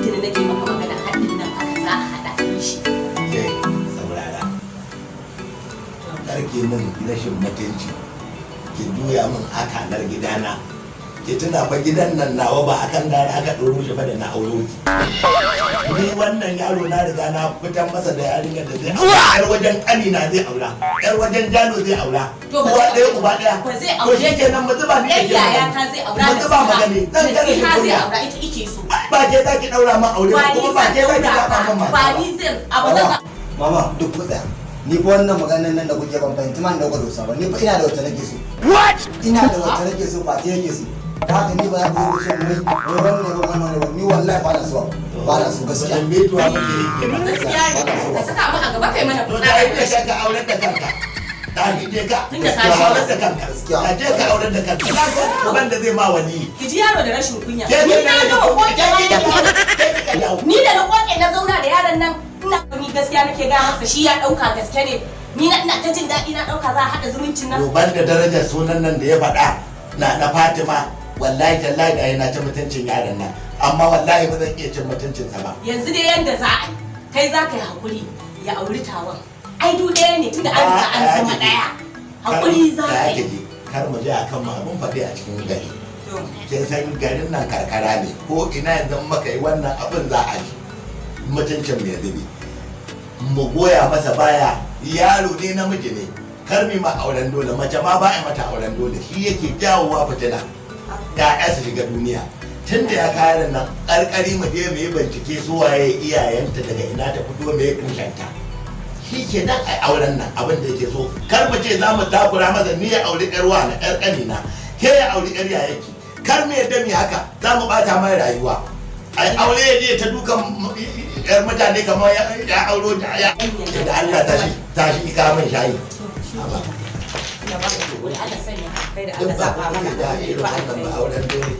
tuntuni nake maka magana haɗin nan aka za a haɗa shi. Sai saurara. Karki min rashin mutunci. Ki juya min akalar gidana. Ki tuna fa gidan nan nawa ba akan dare aka ɗoro shi ba da na auro ki. Ni wannan yaro na riga na fitan masa da yarinyar da zai aura. Yar wajen ƙanina zai aura. Yar wajen Jalo zai aura. Uwa ɗaya uba ɗaya. Ba zai aure. To shi kenan mu zuba ni Ɗan yaya ta zai aura. Mu zuba magani. Zan gane shi zai kunya. aura ita ike so. Ba ke za ki ɗaura min aure ba kuma ba ke za ki zaɓa min mata. Ba ni zai abu da Mama duk kuɗa. Ni fa wannan maganar nan da kuke ban fahimci man da kuka dosa ba. Ni fa ina da wata nake so. What? Ina da wata nake so ba ta yake so. Haka ni ba za ku yi shan mai wannan ni wallahi ba na so. Ba na so gaskiya. Wajen betuwa ba ke yi ba. gaskiya ne ka saka mu a gaba kai mana To da yi da kanka auren da kanka. Da je ka. Tunda ka Ka shi. auren da kanka. Ka je ka auren da kanka. Uban da zai ma wani. ki ji yaro da rashin kunya. Ke Ni na ga koke Ni ni da na koke na zauna da yaron nan ina ni gaskiya nake ga masa shi ya dauka gaske ne. Ni na ina ta jin daɗi na dauka za a haɗa zumuncin nan. Ban da darajar sunan nan da ya faɗa na Fatima wallahi tallahi da yana ta mutuncin yaron nan amma wallahi ba zan iya cin mutuncinsa ba. Yanzu dai yanda za a yi kai za ka yi hakuri ya auri tawan. Ai du ɗaya ne tunda an riga an zama ɗaya. Hakuri za ka yi. Kar mu je akan mu abun faɗi a cikin gari. Kin san garin nan karkara ne ko ina yanzu maka yi wannan abin za a ji mutuncin mai zubi. Mu goya masa baya yaro ne namiji ne kar mi ma auren dole mace ma ba a mata auren dole shi yake jawowa fitina ya'ya su shiga duniya tun da ya kayan nan ƙarƙari mu je mu yi bincike su waye iyayenta daga ina ta fito me tushenta shi ke nan a auren nan abin da yake so kar mu ce za mu takura masa ni ya auri ƴar wa na ƴar ƙanina ke ya auri ƴar yayaki kar mu yadda mu haka za mu ɓata mai rayuwa ai aure ya je ta dukan ƴar mutane kamar ya auro da ya da Allah tashi ka min shayi Ya ba ka hakuri Allah sanya kai da duk Allah ba zaba ku mana da irin wannan ba auren dole